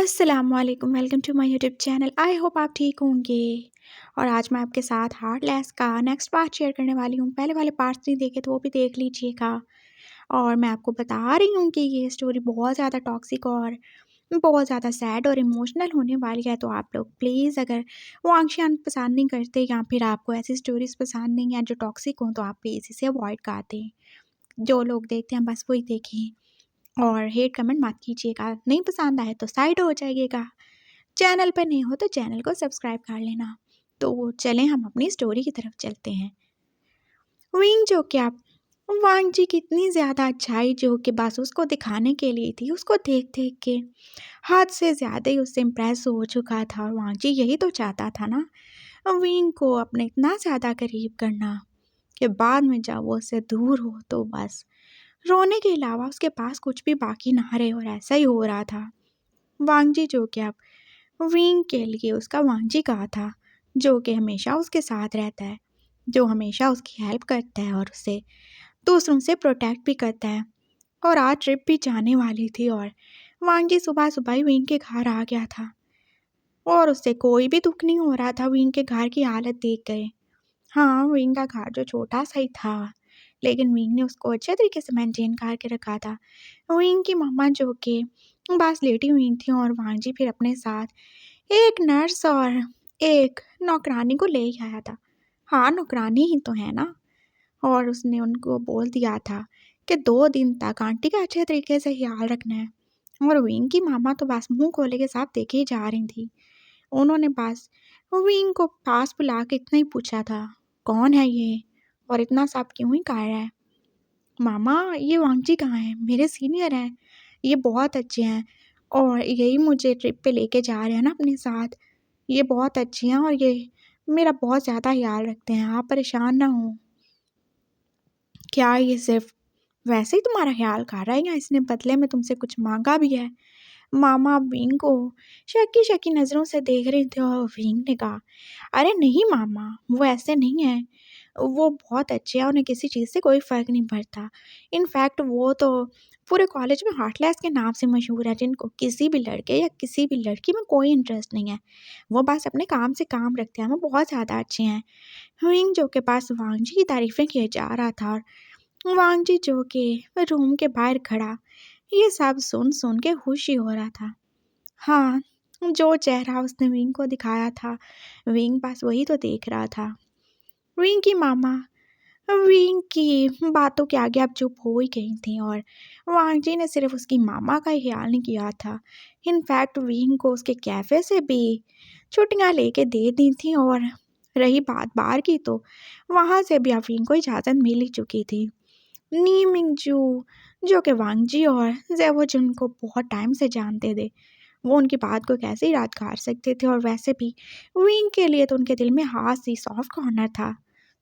अस्सलामुअलैकुम, welcome to my YouTube channel. I hope आप ठीक होंगे। और आज मैं आपके साथ हार्टलेस का नेक्स्ट पार्ट शेयर करने वाली हूँ। पहले वाले पार्ट्स नहीं देखे तो वो भी देख लीजिएगा। और मैं आपको बता रही हूँ कि ये स्टोरी बहुत ज़्यादा टॉक्सिक और बहुत ज़्यादा सैड और इमोशनल होने वाली है। तो आप लोग प्लीज़, अगर वांगशियान पसंद नहीं करते या फिर आपको ऐसी स्टोरीज़ पसंद नहीं है जो टॉक्सिक हों, तो आप प्लीज़ इसे अवॉइड कर दें। जो लोग देखते हैं बस वही देखें और हेट कमेंट मत कीजिएगा। नहीं पसंद आए तो साइड हो जाइएगा। चैनल पर नहीं हो तो चैनल को सब्सक्राइब कर लेना। तो चलें हम अपनी स्टोरी की तरफ चलते हैं। विंग जो कि आप वांग जी की इतनी ज़्यादा अच्छाई जो कि बस उसको दिखाने के लिए थी, उसको देख देख के हद से ज़्यादा ही उससे इम्प्रेस हो चुका था। और वांग जी यही तो चाहता था ना, विंग को अपने इतना ज़्यादा करीब करना कि बाद में जब वो उससे दूर हो तो बस रोने के अलावा उसके पास कुछ भी बाकी ना रहे। और ऐसा ही हो रहा था। वांग जी जो कि अब विंग के लिए उसका वांजी कहा था, जो कि हमेशा उसके साथ रहता है, जो हमेशा उसकी हेल्प करता है और उसे दूसरों से प्रोटेक्ट भी करता है। और आज ट्रिप भी जाने वाली थी और वांगी सुबह सुबह ही विंग के घर आ गया था। और उससे कोई भी दुख नहीं हो रहा था विंग के घर की हालत देख कर। हाँ, विंग का घर जो छोटा सा ही था, लेकिन विंग ने उसको अच्छे तरीके से मेंटेन करके रखा था। विंग की मम्मा जो कि बस लेटी हुई थी और वांजी फिर अपने साथ एक नर्स और एक नौकरानी को ले ही आया था। हाँ, नौकरानी ही तो है ना। और उसने उनको बोल दिया था कि 2 दिन तक आंटी का अच्छे तरीके से ख्याल रखना है। और विंग की मामा तो बस मुंह खोले के साथ देखे ही जा रही थी। उन्होंने बस विंग को पास बुला के इतना ही पूछा था, कौन है ये और इतना सब क्यों ही कर रहा है। मामा, ये वांगजी कहाँ हैं? मेरे सीनियर हैं, ये बहुत अच्छे हैं और यही मुझे ट्रिप पे लेके जा रहे हैं ना अपने साथ। ये बहुत अच्छे हैं और ये मेरा बहुत ज़्यादा ख्याल रखते हैं, आप परेशान ना हो। क्या ये सिर्फ वैसे ही तुम्हारा ख्याल कर रहा है या इसने बदले में तुमसे कुछ मांगा भी है? मामा विंग को शकी शकी नज़रों से देख रहे थे और विंग ने कहा, अरे नहीं मामा, वो ऐसे नहीं है। वो बहुत अच्छे हैं, उन्हें किसी चीज़ से कोई फ़र्क नहीं पड़ता। इनफैक्ट वो तो पूरे कॉलेज में हार्टलेस के नाम से मशहूर है, जिनको किसी भी लड़के या किसी भी लड़की में कोई इंटरेस्ट नहीं है। वो बस अपने काम से काम रखते हैं, वो बहुत ज़्यादा अच्छे हैं। विंग जो के पास वांगजी की तारीफ़ें किए जा रहा था और वांगजी जो कि रूम के बाहर खड़ा ये सब सुन सुन के खुश ही हो रहा था। हाँ, जो चेहरा उसने विंग को दिखाया था, विंग बस वही तो देख रहा था। विंग की मामा विंग की बातों के आगे अब चुप हो ही गई थी और वांगजी ने सिर्फ उसकी मामा का ही ख्याल नहीं किया था। इनफैक्ट विंग को उसके कैफ़े से भी छुट्टियां लेके दे दी थी। और रही बात बाहर की, तो वहाँ से भी अब विंग को इजाज़त मिल ही चुकी थी। नी मिंगजू जो कि वांगजी और जेवोजुन को बहुत टाइम से जानते थे, वो उनकी बात को कैसे ही याद कर सकते थे। और वैसे भी विंग के लिए तो उनके दिल में खास ही सॉफ्ट कॉर्नर था,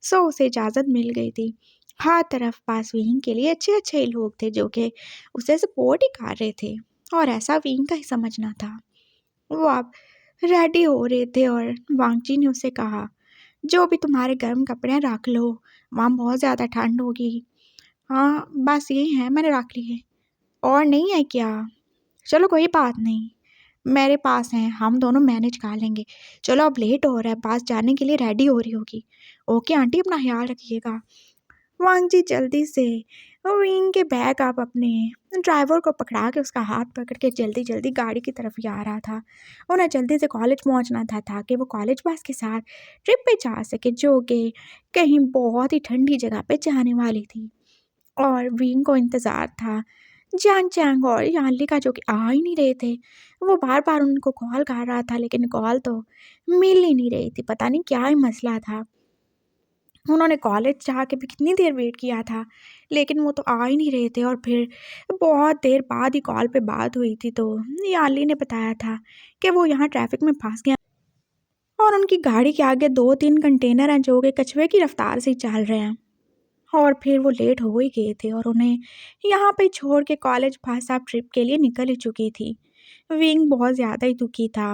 सो उसे इजाज़त मिल गई थी। हर तरफ पास विंग के लिए अच्छे अच्छे लोग थे जो कि उसे सपोर्ट ही कर रहे थे। और ऐसा विंग का ही समझना था। वो अब रेडी हो रहे थे और वांगजी ने उसे कहा, जो भी तुम्हारे गर्म कपड़े हैं रख लो, वहाँ बहुत ज़्यादा ठंड होगी। हाँ, बस यही है, मैंने रख लिए। और नहीं है क्या? चलो कोई बात नहीं, मेरे पास हैं, हम दोनों मैनेज कर लेंगे। चलो अब लेट हो रहा है, बस जाने के लिए रेडी हो रही होगी। ओके आंटी, अपना ख्याल रखिएगा। वांग जी जल्दी से विंग के बैग आप अपने ड्राइवर को पकड़ा के उसका हाथ पकड़ के जल्दी जल्दी गाड़ी की तरफ जा रहा था। उन्हें जल्दी से कॉलेज पहुंचना था ताकि वो कॉलेज बस के साथ ट्रिप पे जा सके, जो कि कहीं बहुत ही ठंडी जगह पे जाने वाली थी। और विंग को इंतज़ार था जियान चैंग और यानली का, जो कि आ ही नहीं रहे थे। वो बार बार उनको कॉल कर रहा था लेकिन कॉल तो मिल ही नहीं रही थी, पता नहीं क्या ही मसला था। उन्होंने कॉलेज जाके भी कितनी देर वेट किया था लेकिन वो तो आ ही नहीं रहे थे। और फिर बहुत देर बाद ही कॉल पे बात हुई थी, तो यानली ने बताया था कि वो यहाँ ट्रैफिक में फंस गया और उनकी गाड़ी के आगे 2-3 कंटेनर हैं जो कि कछुए की रफ्तार से ही चल रहे हैं। और फिर वो लेट हो ही गए थे और उन्हें यहाँ पे छोड़ के कॉलेज बस अब ट्रिप के लिए निकल ही चुकी थी। विंग बहुत ज़्यादा ही दुखी था।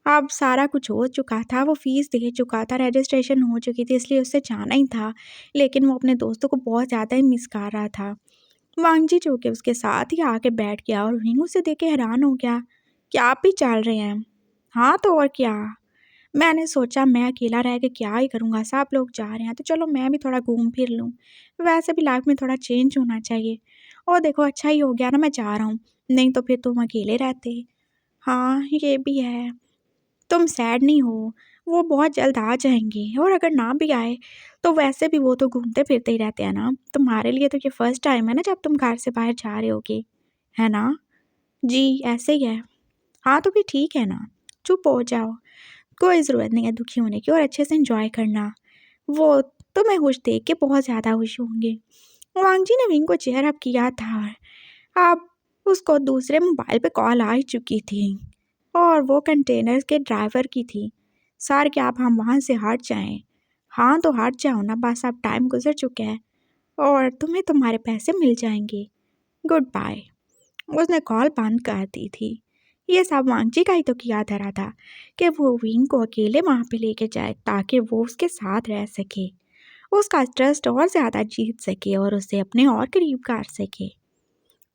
अब सारा कुछ हो चुका था, वो फ़ीस दे चुका था, रजिस्ट्रेशन हो चुकी थी, इसलिए उससे जाना ही था। लेकिन वो अपने दोस्तों को बहुत ज़्यादा ही मिस कर रहा था। वांगजी जो कि उसके साथ ही आके बैठ गया और विंग उसे देख के हैरान हो गया क्या आप भी चल रहे हैं? हाँ, तो और क्या। मैंने सोचा मैं अकेला रह के क्या ही करूँगा, सब लोग जा रहे हैं तो चलो मैं भी थोड़ा घूम फिर लूँ। वैसे भी लाइफ में थोड़ा चेंज होना चाहिए। और देखो अच्छा ही हो गया ना मैं जा रहा हूँ, नहीं तो फिर तुम अकेले रहते। हाँ, ये भी है। तुम सैड नहीं हो, वो बहुत जल्द आ जाएँगे और अगर ना भी आए, तो वैसे भी वो तो घूमते-फिरते ही रहते हैं ना। तुम्हारे लिए तो ये फर्स्ट टाइम है ना जब तुम घर से बाहर जा रहे होगे, है ना? जी, ऐसे ही है। हाँ, तो फिर ठीक है ना, चुप हो जाओ। कोई ज़रूरत नहीं है दुखी होने की और अच्छे से एन्जॉय करना। वो तुम्हें खुश देख के बहुत ज़्यादा खुश होंगे। वांगजी ने विंग को चेयर अप किया था। अब उसको दूसरे मोबाइल पे कॉल आ ही चुकी थी और वो कंटेनर के ड्राइवर की थी। सर क्या आप हम वहाँ से हट जाएं? हाँ तो हट जाओ ना, बस अब टाइम गुजर चुका है और तुम्हें तुम्हारे पैसे मिल जाएंगे। Good bye. उसने कॉल बंद कर दी थी। ये सब वांगजी का ही तो किया धरा था कि वो विंग को अकेले वहाँ पे लेके जाए ताकि वो उसके साथ रह सके, उसका ट्रस्ट और ज़्यादा जीत सके और उसे अपने और करीब कर सके।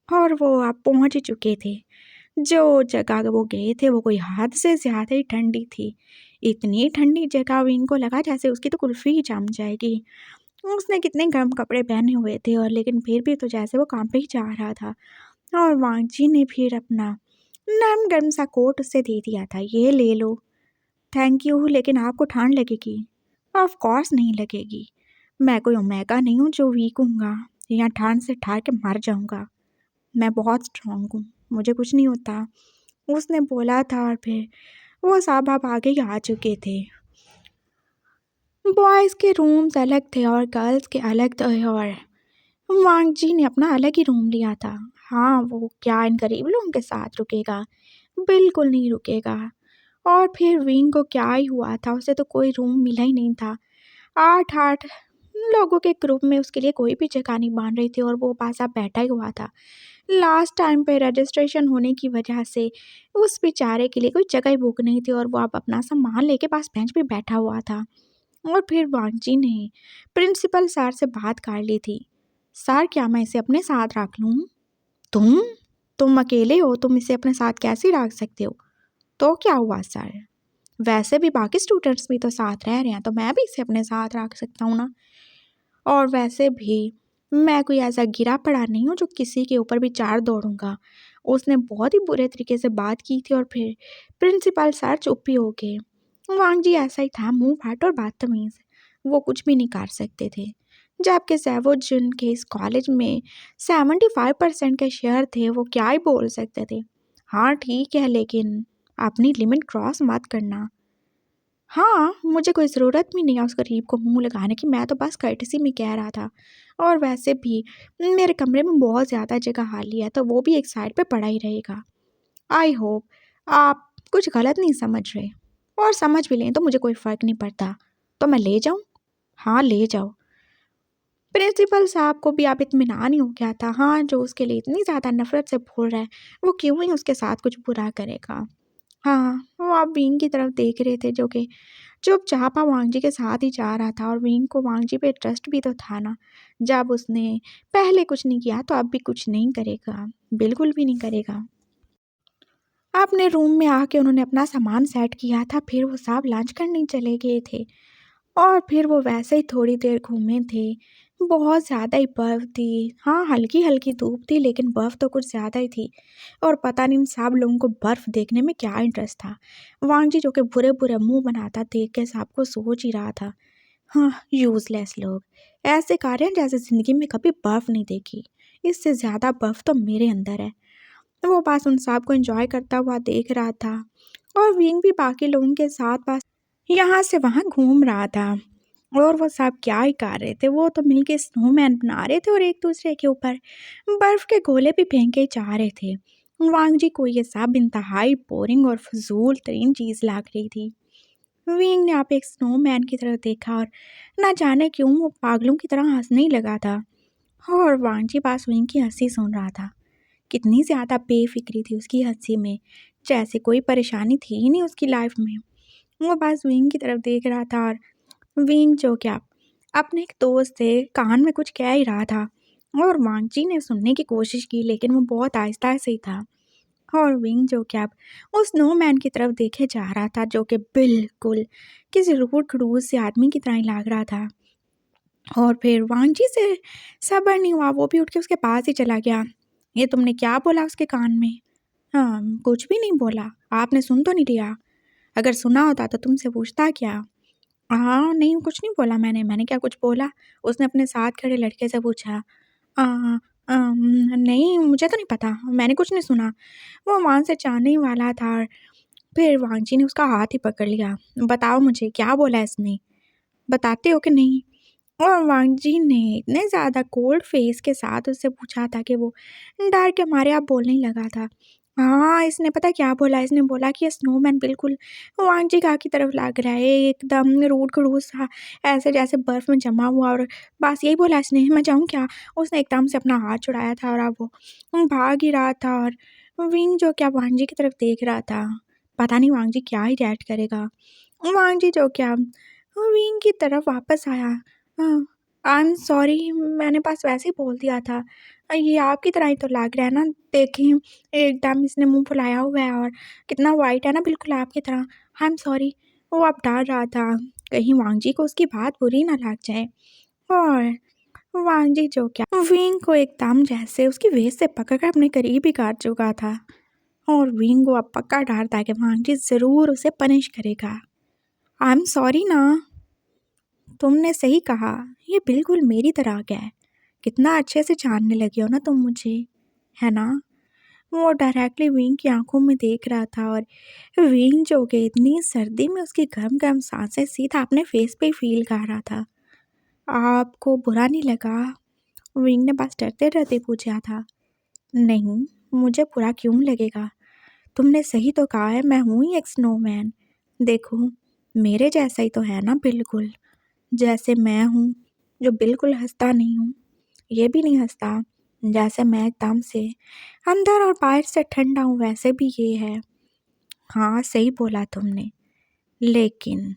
और वो अब पहुँच ही चुके थे। जो जगह वो गए थे वो कोई हद से ज़्यादा ही ठंडी थी। इतनी ठंडी जगह विंग को लगा जैसे उसकी तो कुल्फ़ी ही जम जाएगी। उसने कितने गर्म कपड़े पहने हुए थे और लेकिन फिर भी तो जैसे वो काँप ही जा रहा था। और वांगजी ने फिर अपना नरम गरम सा कोट उसे दे दिया था, ये ले लो। थैंक यू, लेकिन आपको ठंड लगेगी। ऑफ कोर्स नहीं लगेगी, मैं कोई ओमेगा नहीं हूँ जो वीक हूँगा या ठंड से ठर के मर जाऊँगा। मैं बहुत स्ट्रांग हूँ, मुझे कुछ नहीं होता, उसने बोला था। और फिर वो सब अब आगे ही आ चुके थे। बॉयज़ के रूम्स अलग थे और गर्ल्स के अलग थे और वांगजी ने अपना अलग ही रूम लिया था। हाँ, वो क्या इन गरीब लोगों के साथ रुकेगा? बिल्कुल नहीं रुकेगा। और फिर विंग को क्या ही हुआ था, उसे तो कोई रूम मिला ही नहीं था। 8-8 लोगों के ग्रुप में उसके लिए कोई भी जगह नहीं बन रही थी और वो पास अब बैठा ही हुआ था। लास्ट टाइम पे रजिस्ट्रेशन होने की वजह से उस बेचारे के लिए कोई जगह ही बुक नहीं थी और वो अब अपना सामान लेके पास बेंच पे बैठा हुआ था। और फिर वांगजी ने प्रिंसिपल सर से बात कर ली थी। सर क्या मैं इसे अपने साथ रख लूँ? तुम तुम अकेले हो, तुम इसे अपने साथ कैसे रख सकते हो? तो क्या हुआ सर? वैसे भी बाकी स्टूडेंट्स भी तो साथ रह रहे हैं तो मैं भी इसे अपने साथ रख सकता हूँ ना। और वैसे भी मैं कोई ऐसा गिरा पड़ा नहीं हूँ जो किसी के ऊपर भी चार दौड़ूंगा। उसने बहुत ही बुरे तरीके से बात की थी और फिर प्रिंसिपल सर चुप ही हो गए। वांगजी ऐसा ही था, मुंह फाट और बदतमीज, वो कुछ भी नहीं कर सकते थे। जबकि सैवोजन के इस कॉलेज में 75% के शेयर थे, वो क्या ही बोल सकते थे। हाँ ठीक है, लेकिन अपनी लिमिट क्रॉस मत करना। हाँ, मुझे कोई ज़रूरत भी नहीं है उस गरीब को मुँह लगाने की, मैं तो बस कर्टसी में कह रहा था। और वैसे भी मेरे कमरे में बहुत ज़्यादा जगह खाली है, तो वो भी एक साइड पे पड़ा ही रहेगा। आई होप आप कुछ गलत नहीं समझ रहे, और समझ भी लें तो मुझे कोई फ़र्क नहीं पड़ता। तो मैं ले जाऊँ? हाँ, ले जाओ। प्रिंसिपल साहब को भी अब इत्मीनान ही हो गया था। हाँ, जो उसके लिए इतनी ज़्यादा नफ़रत से बोल रहा है, वो क्यों ही उसके साथ कुछ बुरा करेगा। हाँ, वो अब विंग की तरफ देख रहे थे जो कि चुपचाप वांगजी के साथ ही जा रहा था और विंग को वांगजी पे ट्रस्ट भी तो था ना। जब उसने पहले कुछ नहीं किया तो अब भी कुछ नहीं करेगा, बिल्कुल भी नहीं करेगा। अपने रूम में आके उन्होंने अपना सामान सेट किया था, फिर वो सब लंच करने चले गए थे और फिर वो वैसे ही थोड़ी देर घूमे थे। बहुत ज़्यादा ही बर्फ़ थी। हाँ, हल्की-हल्की धूप थी लेकिन बर्फ़ तो कुछ ज़्यादा ही थी और पता नहीं इन सब लोगों को बर्फ़ देखने में क्या इंटरेस्ट था। वांगजी जो कि बुरे-बुरे मुँह बनाता देख के सबको सोच ही रहा था, हाँ, यूज़लेस लोग। ऐसे कर रहे हैं जैसे ज़िंदगी में कभी बर्फ़ नहीं देखी। इससे ज़्यादा बर्फ़ तो मेरे अंदर है। तो वो बस उन सब को एन्जॉय करता हुआ देख रहा था और विंग भी बाकी लोगों के साथ बस यहाँ से वहाँ घूम रहा था। और वो सब क्या ही कर रहे थे, वो तो मिलके स्नोमैन बना रहे थे और एक दूसरे के ऊपर बर्फ के गोले भी फेंके जा रहे थे। वांगजी को ये सब इंतहाई बोरिंग और फजूल तरीन चीज़ लग रही थी। विंग ने आप एक स्नोमैन की तरफ देखा और ना जाने क्यों वो पागलों की तरह हंसने ही लगा था और वांगजी पास विंग की हंसी सुन रहा था। कितनी ज़्यादा बेफिक्री थी उसकी हंसी में, जैसे कोई परेशानी थी ही नहीं उसकी लाइफ में। वो बस विंग की तरफ देख रहा था और विंग जो क्या अपने एक दोस्त से कान में कुछ कह ही रहा था और वांगजी ने सुनने की कोशिश की लेकिन वो बहुत आहिस्ता से ही था। और विंग जो कि अब उस स्नोमैन की तरफ देखे जा रहा था, जो कि बिल्कुल किसी रूड खड़ूस से आदमी की तरह ही लग रहा था। और फिर वांजी से सब्र नहीं हुआ, वो भी उठ के उसके पास ही चला गया। ये तुमने क्या बोला उसके कान में? हाँ, कुछ भी नहीं बोला। आपने सुन तो नहीं लिया? अगर सुना होता तो तुमसे पूछता क्या? हाँ, नहीं कुछ नहीं बोला मैंने क्या कुछ बोला? उसने अपने साथ खड़े लड़के से पूछा। अ, नहीं मुझे तो नहीं पता, मैंने कुछ नहीं सुना। वो वहाँ से जाने ही वाला था और फिर वांजी ने उसका हाथ ही पकड़ लिया। बताओ मुझे क्या बोला इसने? बताते हो कि नहीं? और वांग जी ने इतने ज़्यादा कोल्ड फेस के साथ उससे पूछा था कि वो डर के मारे आप बोलने ही लगा था। हाँ, इसने पता क्या बोला? इसने बोला कि ये स्नोमैन बिल्कुल वांग जी का की तरफ लग रहा है, एकदम रूड खड़ूस सा, ऐसे जैसे बर्फ़ में जमा हुआ। और बस यही बोला इसने, मैं जाऊँ क्या? उसने एकदम से अपना हाथ छुड़ाया था और अब वो भाग ही रहा था। और विंग जो क्या वांग जी की तरफ देख रहा था, पता नहीं वांग जी क्या ही रिएक्ट करेगा। वांग जी जो क्या विंग की तरफ वापस आया। हाँ, आई एम सॉरी, मैंने बस वैसे ही बोल दिया था। ये आपकी तरह ही तो लग रहा है ना, देखें एकदम इसने मुँह फुलाया हुआ है और कितना वाइट है ना, बिल्कुल आपकी तरह। I am sorry. वो अब डर रहा था, कहीं वांग जी को उसकी बात बुरी ना लग जाए। और वांग जी जो क्या विंग को एकदम जैसे उसकी वेस्ट से पकड़ कर अपने करीब ही काट चुका था। और विंग को अब पक्का डर था कि वांग जी ज़रूर उसे पनिश करेगा। आई एम सॉरी ना, तुमने सही कहा, ये बिल्कुल मेरी तरह का है। कितना अच्छे से जानने लगे हो ना तुम मुझे, है ना? वो डायरेक्टली विंग की आंखों में देख रहा था और विंग जो कि इतनी सर्दी में उसकी गर्म गर्म सांसें सीधा अपने फेस पे ही फील कर रहा था। आपको बुरा नहीं लगा? विंग ने बस डरते डरते पूछा था। नहीं, मुझे बुरा क्यों लगेगा? तुमने सही तो कहा है, मैं हूँ ही एक स्नोमैन। देखो, मेरे जैसा ही तो है ना, बिल्कुल जैसे मैं हूँ, जो बिल्कुल हँसता नहीं हूँ, ये भी नहीं हँसता। जैसे मैं एकदम से अंदर और बाहर से ठंडा हूँ, वैसे भी ये है। हाँ, सही बोला तुमने। लेकिन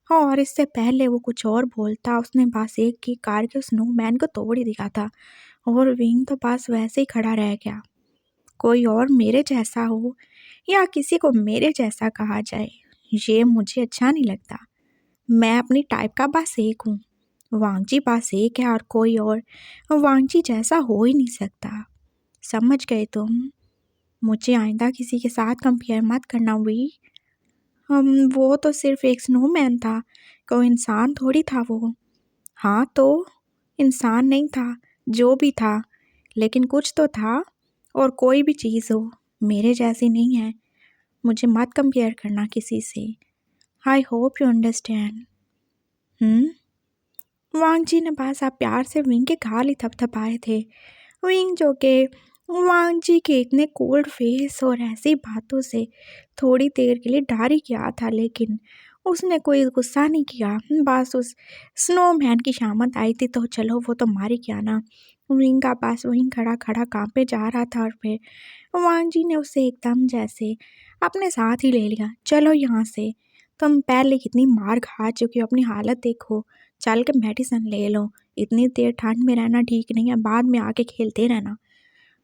और इससे पहले वो कुछ और बोलता, उसने बस एक की कार के स्नोमैन को तोड़ ही दिया था। और विंग तो बस वैसे ही खड़ा रह गया। कोई और मेरे जैसा हो या किसी को मेरे जैसा कहा जाए, ये मुझे अच्छा नहीं लगता। मैं अपनी टाइप का बस एक हूँ। वांगजी बस एक है और कोई और वांगजी जैसा हो ही नहीं सकता। समझ गए तुम? मुझे आइंदा किसी के साथ कंपेयर मत करना वी। हम वो तो सिर्फ एक स्नोमैन था, कोई इंसान थोड़ी था वो। हाँ तो इंसान नहीं था, जो भी था, लेकिन कुछ तो था। और कोई भी चीज़ हो, मेरे जैसी नहीं है। मुझे मत कंपेयर करना किसी से। I hope you understand. Wang ji ने बस आप प्यार से विंग के गाल ही थपथपाए थे। विंग जो के वांग जी के इतने कोल्ड फेस और ऐसी बातों से थोड़ी देर के लिए डर ही गया था, लेकिन उसने कोई गुस्सा नहीं किया। बस उस स्नोमैन की शामत आई थी तो चलो वो तो मार ही गया ना। विंग का पास वहीं खड़ा खड़ा कांपे जा रहा था और फिर वांग जी ने उसे एकदम जैसे अपने साथ ही ले लिया। चलो यहाँ से, तुम पहले कितनी मार खा चुकी हो, अपनी हालत देखो, चल के मेडिसिन ले लो। इतनी देर ठंड में रहना ठीक नहीं है, बाद में आके खेलते रहना।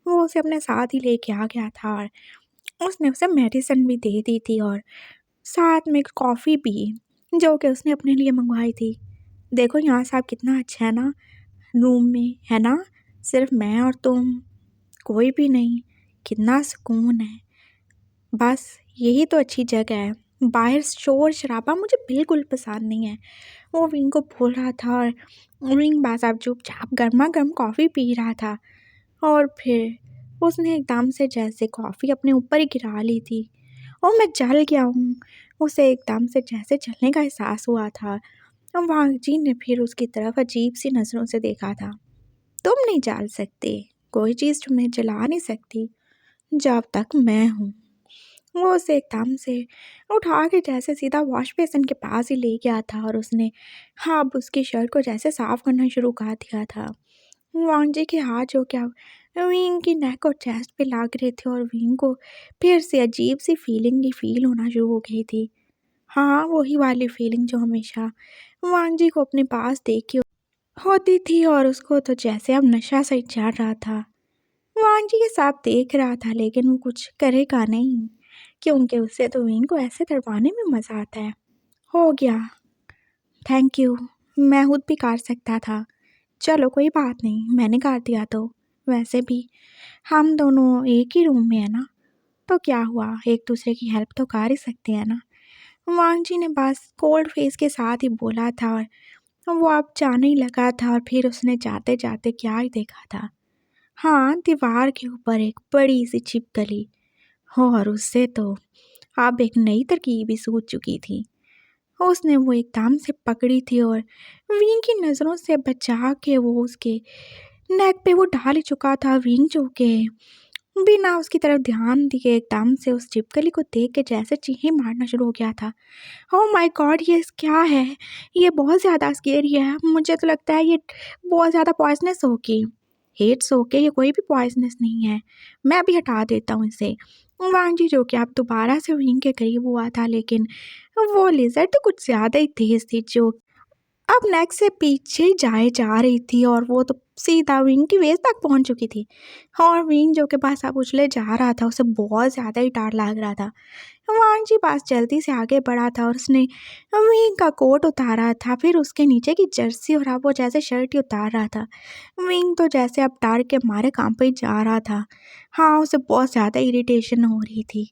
वो उसे अपने साथ ही लेके आ गया था और उसने उसे मेडिसिन भी दे दी थी और साथ में कॉफ़ी भी, जो कि उसने अपने लिए मंगवाई थी। देखो यहाँ साहब कितना अच्छा है ना, रूम में है ना, सिर्फ मैं और तुम, कोई भी नहीं, कितना सुकून है। बस यही तो अच्छी जगह है। बाहर शोर शराबा मुझे बिल्कुल पसंद नहीं है। वो विंग को बोल रहा था और विंग बस अब चुपचाप गर्मा गर्म कॉफ़ी पी रहा था। और फिर उसने एकदम से जैसे कॉफ़ी अपने ऊपर ही गिरा ली थी। और मैं जल गया हूँ, उसे एकदम से जैसे जलने का एहसास हुआ था। और वांग जी ने फिर उसकी तरफ अजीब सी नज़रों से देखा था। तुम नहीं जल सकते, कोई चीज़ तुम्हें जला नहीं सकती जब तक मैं हूँ। वो उसे एकदम से उठा के जैसे सीधा वॉश बेसिन के पास ही ले गया था और उसने अब उसकी शर्ट को जैसे साफ करना शुरू कर दिया था। वांग जी के हाथ जो क्या विंग की नेक और चेस्ट पे लग रहे थे और विंग को फिर से अजीब सी फीलिंग की फील होना शुरू हो गई थी। हाँ, वही वाली फीलिंग जो हमेशा वांग जी को अपने पास देखी होती थी और उसको तो जैसे अब नशा सा ही चढ़ रहा था। वांग जी ये सब देख रहा था लेकिन वो कुछ करेगा नहीं क्योंकि उससे तो विंग को ऐसे तड़पाने में मज़ा आता है। हो गया, थैंक यू, मैं खुद भी काट सकता था। चलो कोई बात नहीं, मैंने काट दिया तो। वैसे भी हम दोनों एक ही रूम में है ना, तो क्या हुआ, एक दूसरे की हेल्प तो कर ही सकते हैं ना। वांग जी ने बस कोल्ड फेस के साथ ही बोला था और वो अब जाने ही लगा था और फिर उसने जाते जाते क्या ही देखा था। हाँ, दीवार के ऊपर एक बड़ी सी छिपकली, और उससे तो अब एक नई तरकीब ही सूझ चुकी थी। उसने वो एकदम से पकड़ी थी और विंग की नज़रों से बचा के वो उसके नेक पे वो डाल ही चुका था। विंग जो के बिना उसकी तरफ ध्यान दिए एकदम से उस छिपकली को देख के जैसे चीखें मारना शुरू हो गया था। ओह माय गॉड, ये क्या है, ये बहुत ज़्यादा स्केरी है, मुझे तो लगता है ये बहुत ज़्यादा पॉइजनस होगी। हेट्स ओके, ये कोई भी पॉइजनस नहीं है, मैं अभी हटा देता हूँ इसे। वांग जी जो कि अब दोबारा से विंग के करीब हुआ था लेकिन वो लेज़र तो कुछ ज़्यादा ही तेज़ थी जो अब नेक से पीछे जाए जा रही थी और वो तो सीधा विंग की वेस तक पहुंच चुकी थी। और विंग जो के पास अब उछले जा रहा था, उसे बहुत ज़्यादा ही डर लग रहा था। वांग जी पास जल्दी से आगे बढ़ा था और उसने विंग का कोट उतारा था, फिर उसके नीचे की जर्सी और अब वो जैसे शर्ट ही उतार रहा था। विंग तो जैसे अब डर के मारे कांपे जा रहा था। हाँ, उसे बहुत ज़्यादा इरिटेशन हो रही थी।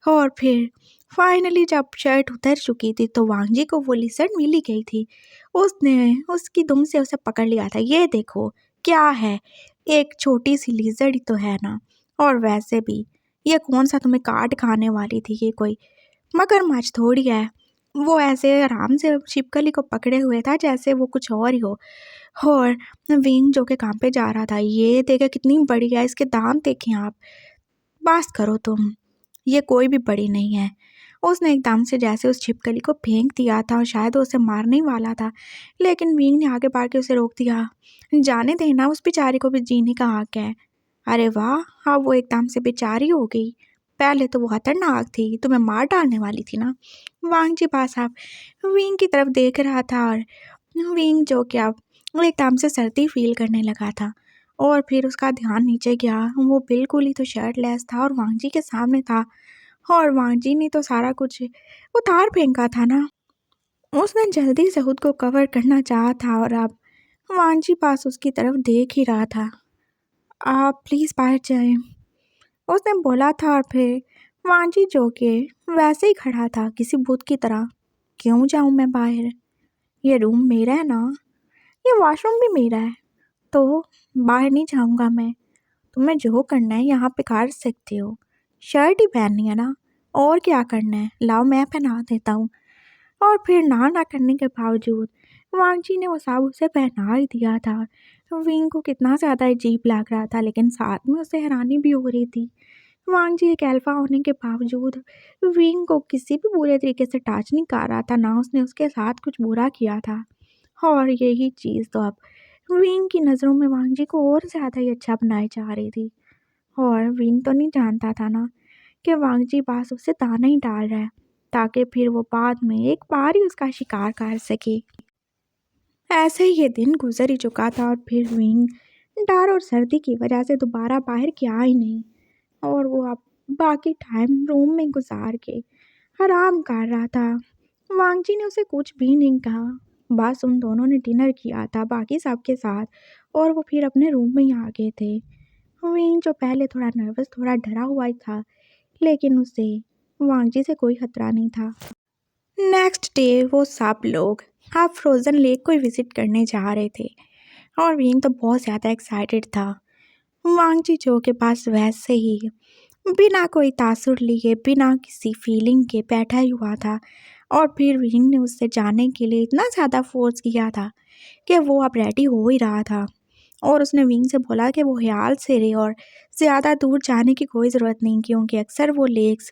और फिर फाइनली जब शर्ट उतर चुकी थी तो वांग जी को वो लिसर्ट मिल ही गई थी। उसने उसकी दुम से उसे पकड़ लिया था। ये देखो क्या है, एक छोटी सी लिजर्ड ही तो है ना, और वैसे भी ये कौन सा तुम्हें काट खाने वाली थी, ये कोई मगरमच्छ थोड़ी है। वो ऐसे आराम से छिपकली को पकड़े हुए था जैसे वो कुछ और ही हो। और विंग जो के काम पे जा रहा था, ये देखे कितनी बड़ी है, इसके दांत देखें आप, बस करो तुम, ये कोई भी बड़ी नहीं है। उसने एकदम से जैसे उस छिपकली को फेंक दिया था और शायद वो उसे मारने ही वाला था लेकिन विंग ने आगे बढ़ के उसे रोक दिया। जाने देना, उस बेचारी को भी जीने का हक है। अरे वाह, अब वो एकदम से बेचारी हो गई, पहले तो वो खतरनाक थी, तुम्हें मार डालने वाली थी ना। वांग जी पास आप विंग की तरफ देख रहा था और विंग जो कि अब वो एकदम से सर्दी फील करने लगा था और फिर उसका ध्यान नीचे गया। वो बिल्कुल ही तो शर्टलेस था और वांग जी के सामने था और वांग जी ने तो सारा कुछ उतार फेंका था ना। उसने जल्दी से खुद को कवर करना चाहा था और अब वांग जी पास उसकी तरफ देख ही रहा था। आप प्लीज़ बाहर जाएं, उसने बोला था और फिर वांग जी जो के वैसे ही खड़ा था किसी भूत की तरह। क्यों जाऊं मैं बाहर, ये रूम मेरा है ना, ये वॉशरूम भी मेरा है, तो बाहर नहीं जाऊंगा मैं। तुम्हें जो करना है यहाँ पे कर सकते हो, शर्ट ही पहननी है ना, और क्या करना है, लाओ मैं पहना देता हूँ। और फिर ना करने के बावजूद वांग जी ने वो सब उसे पहना ही दिया था। विंग को कितना ज़्यादा अजीब लग रहा था लेकिन साथ में उसे हैरानी भी हो रही थी। वांग जी एक अल्फा होने के बावजूद विंग को किसी भी बुरे तरीके से टच नहीं कर रहा था, ना उसने उसके साथ कुछ बुरा किया था। और यही चीज़ तो अब विंग की नज़रों में वांग जी को और ज़्यादा ही अच्छा बनाई जा रही थी। और विंग तो नहीं जानता था ना कि वांग जी पास उससे दाना ही डाल रहा है ताकि फिर वो बाद में एक बार ही उसका शिकार कर सके। ऐसे ही ये दिन गुजर ही चुका था और फिर विंग डर और सर्दी की वजह से दोबारा बाहर गया ही नहीं और वो अब बाकी टाइम रूम में गुजार के आराम कर रहा था। वांग जी ने उसे कुछ भी नहीं कहा, बस उन दोनों ने डिनर किया था बाकी सबके साथ और वो फिर अपने रूम में ही आ गए थे। विंग जो पहले थोड़ा नर्वस, थोड़ा डरा हुआ ही था लेकिन उसे वांग जी से कोई खतरा नहीं था। नेक्स्ट डे वो सब लोग अब फ्रोज़न लेक को विज़िट करने जा रहे थे और विंग तो बहुत ज़्यादा एक्साइटेड था। वांग जी जो के पास वैसे ही बिना कोई तासुर लिए, बिना किसी फीलिंग के बैठा ही हुआ था और फिर विंग ने उससे जाने के लिए इतना ज़्यादा फोर्स किया था कि वो अब रेडी हो ही रहा था। और उसने विंग से बोला कि वो ख्याल से रहे और ज़्यादा दूर जाने की कोई ज़रूरत नहीं क्योंकि अक्सर वो लेक्स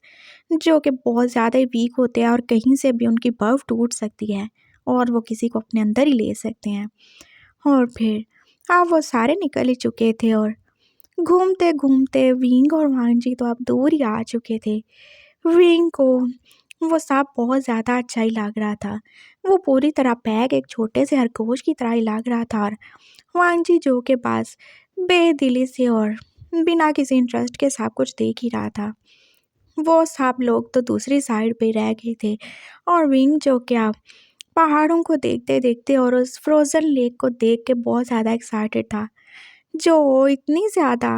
जो कि बहुत ज़्यादा ही वीक होते हैं और कहीं से भी उनकी बर्फ़ टूट सकती है और वो किसी को अपने अंदर ही ले सकते हैं। और फिर अब वो सारे निकल ही चुके थे और घूमते घूमते विंग और वांग जी तो अब दूर ही आ चुके थे। विंग को वो सब बहुत ज़्यादा अच्छा ही लग रहा था, वो पूरी तरह पैक एक छोटे से खरगोश की तरह ही लग रहा था और वांग जी जो के पास बेदिली से और बिना किसी इंटरेस्ट के सब कुछ देख ही रहा था। वो सब लोग तो दूसरी साइड पे रह गए थे और विंग जो क्या पहाड़ों को देखते देखते और उस फ्रोज़न लेक को देख के बहुत ज़्यादा एक्साइटेड था, जो इतनी ज़्यादा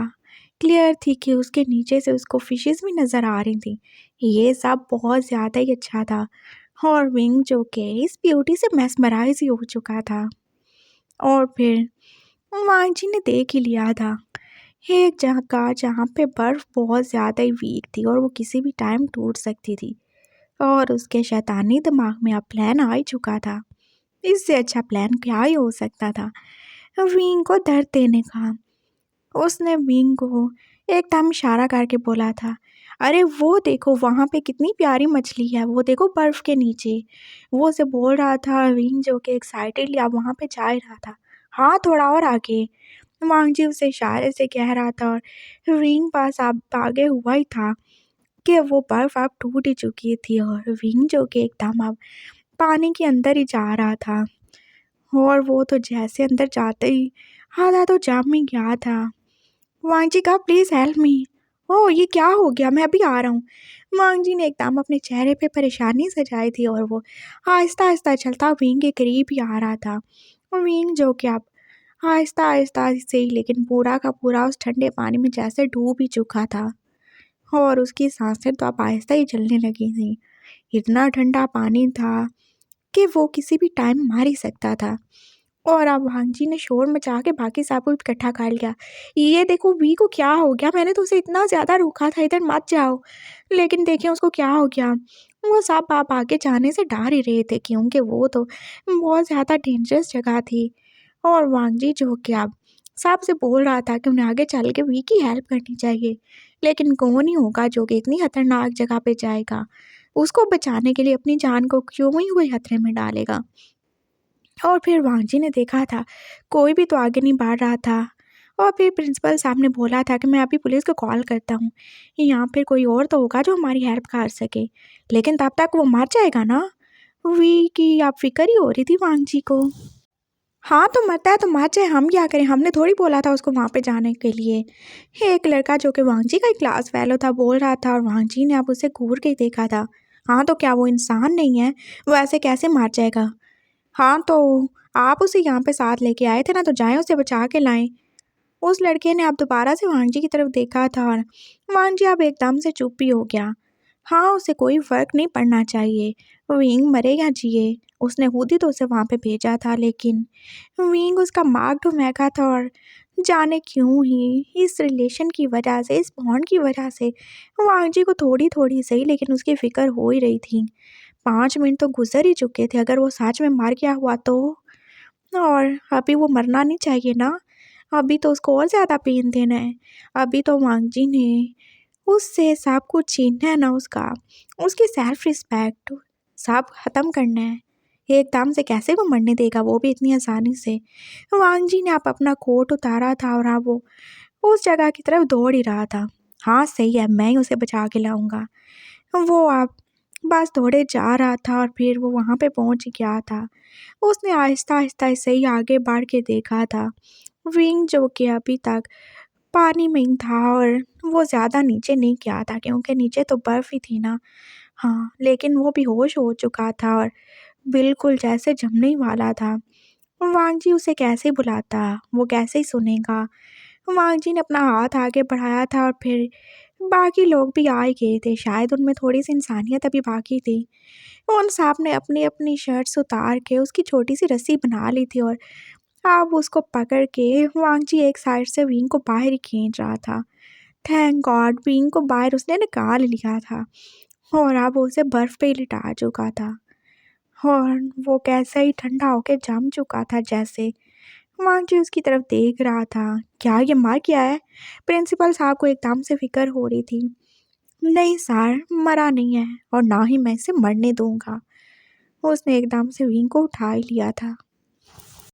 क्लियर थी कि उसके नीचे से उसको फिशेस भी नज़र आ रही थी। ये सब बहुत ज़्यादा ही अच्छा था और विंग जो के इस ब्यूटी से मेस्मराइज ही हो चुका था। और फिर वांग जी ने देख ही लिया था एक जगह जहाँ पे बर्फ़ बहुत ज़्यादा ही वीक थी और वो किसी भी टाइम टूट सकती थी, और उसके शैतानी दिमाग में अब प्लान आ ही चुका था। इससे अच्छा प्लान क्या ही हो सकता था विंग को दर्द देने का। उसने विंग को एकदम इशारा करके बोला था, अरे वो देखो वहाँ पे कितनी प्यारी मछली है, वो देखो बर्फ़ के नीचे। वो उसे बोल रहा था, विंग जो कि एक्साइटेडली अब वहाँ पे जा ही रहा था। हाँ, थोड़ा और आगे। वांग जी उसे इशारे से कह रहा था और विंग पास अब आगे हुआ ही था कि वो बर्फ़ अब टूट ही चुकी थी और विंग जो कि एकदम अब पानी के अंदर ही जा रहा था। और वो तो जैसे अंदर जाते ही आधा तो जम ही गया था। वांग जी कहा, प्लीज़ हेल्प मी। ओह, ये क्या हो गया, मैं अभी आ रहा हूँ। वांग जी ने एकदम अपने चेहरे पे परेशानी सजाई थी और वो आहिस्ता आहिस्ता चलता विंग के करीब ही आ रहा था। विंग जो कि अब आहिस्ता आहिस्ता से ही लेकिन पूरा का पूरा उस ठंडे पानी में जैसे डूब ही चुका था और उसकी सांसें तो अब आहिस्ता ही चलने लगी थी। इतना ठंडा पानी था कि वो किसी भी टाइम मर ही सकता था। और अब वांगजी ने शोर मचा के बाकी सबको इकट्ठा कर लिया। ये देखो वी को क्या हो गया, मैंने तो उसे इतना ज़्यादा रोका था इधर मत जाओ, लेकिन देखिए उसको क्या हो गया। वो सब आप आगे जाने से डर ही रहे थे क्योंकि वो तो बहुत ज़्यादा डेंजरस जगह थी। और वांगजी जो कि अब सबसे बोल रहा था कि उन्हें आगे चल के वी की हेल्प करनी चाहिए, लेकिन कौन ही होगा जो कि इतनी खतरनाक जगह पे जाएगा। उसको बचाने के लिए अपनी जान को क्यों ही कोई खतरे में डालेगा। और फिर वांगजी ने देखा था कोई भी तो आगे नहीं बढ़ रहा था। और फिर प्रिंसिपल साहब ने बोला था कि मैं अभी पुलिस को कॉल करता हूँ, यहाँ पे कोई और तो होगा जो हमारी हेल्प कर सके, लेकिन तब तक वो मर जाएगा ना। वी की आप फिक्र ही हो रही थी वांगजी को। हाँ, तो मरता है तो मर जाए, हम क्या करें, हमने थोड़ी बोला था उसको वहाँ पे जाने के लिए। एक लड़का जो कि वांगजी का ही क्लास फेलो था बोल रहा था और वांगजी ने अब उसे घूर के ही देखा था। हाँ, तो क्या वो इंसान नहीं है, वो ऐसे कैसे मर जाएगा। हाँ, तो आप उसे यहाँ पे साथ लेके आए थे ना, तो जाएँ उसे बचा के लाएँ। उस लड़के ने अब दोबारा से वांगजी की तरफ देखा था और वांगजी अब एकदम से चुप ही हो गया। हाँ, उसे कोई फ़र्क नहीं पड़ना चाहिए, विंग मरे या जिए, उसने खुद ही तो उसे वहाँ पे भेजा था, लेकिन विंग उसका मार्ग ढूँढेगा था और जाने क्यों ही इस रिलेशन की वजह से, इस बॉन्ड की वजह से वांगजी को थोड़ी-थोड़ी सही लेकिन उसकी फ़िक्र हो ही रही थी। 5 मिनट तो गुज़र ही चुके थे, अगर वो सच में मर गया हुआ तो? और अभी वो मरना नहीं चाहिए ना, अभी तो उसको और ज़्यादा पेन देना है। अभी तो वांगजी ने उससे सब कुछ छीनना है ना, उसकी सेल्फ रिस्पेक्ट सब ख़त्म करना है। एकदम से कैसे वो मरने देगा, वो भी इतनी आसानी से। वांगजी ने अब अपना कोट उतारा था और अब वो उस जगह की तरफ दौड़ ही रहा था। हाँ, सही है, मैं ही उसे बचा के लाऊंगा। वो अब बस दौड़े जा रहा था और फिर वो वहाँ पे पहुँच गया था। उसने आहिस्ता आहिस्ता ऐसे ही आगे बढ़ के देखा था। विंग जो कि अभी तक पानी में ही था और वो ज़्यादा नीचे नहीं गया था क्योंकि नीचे तो बर्फ़ ही थी ना। हाँ, लेकिन वो बेहोश हो चुका था और बिल्कुल जैसे जमने ही वाला था। वांग जी उसे कैसे बुलाता, वो कैसे ही सुनेगा। वांग जी ने अपना हाथ आगे बढ़ाया था और फिर बाकी लोग भी आ ही गए थे, शायद उनमें थोड़ी-सी इंसानियत अभी बाकी थी। उन साहब ने अपनी-अपनी शर्ट्स उतार के उसकी छोटी-सी रस्सी बना ली थी और अब उसको पकड़ के वांगजी एक साइड से विंग को बाहर ही खींच रहा था। थैंक गॉड विंग को बाहर उसने निकाल लिया था और अब उसे बर्फ़ पे ही लिटा चुका था और वो कैसे ही ठंडा होके जम चुका था जैसे। वांगजी उसकी तरफ देख रहा था। क्या ये मर गया है? प्रिंसिपल साहब को एकदम से फ़िक्र हो रही थी। नहीं सर, मरा नहीं है और ना ही मैं इसे मरने दूँगा। उसने एकदम से विंग को उठा ही लिया था।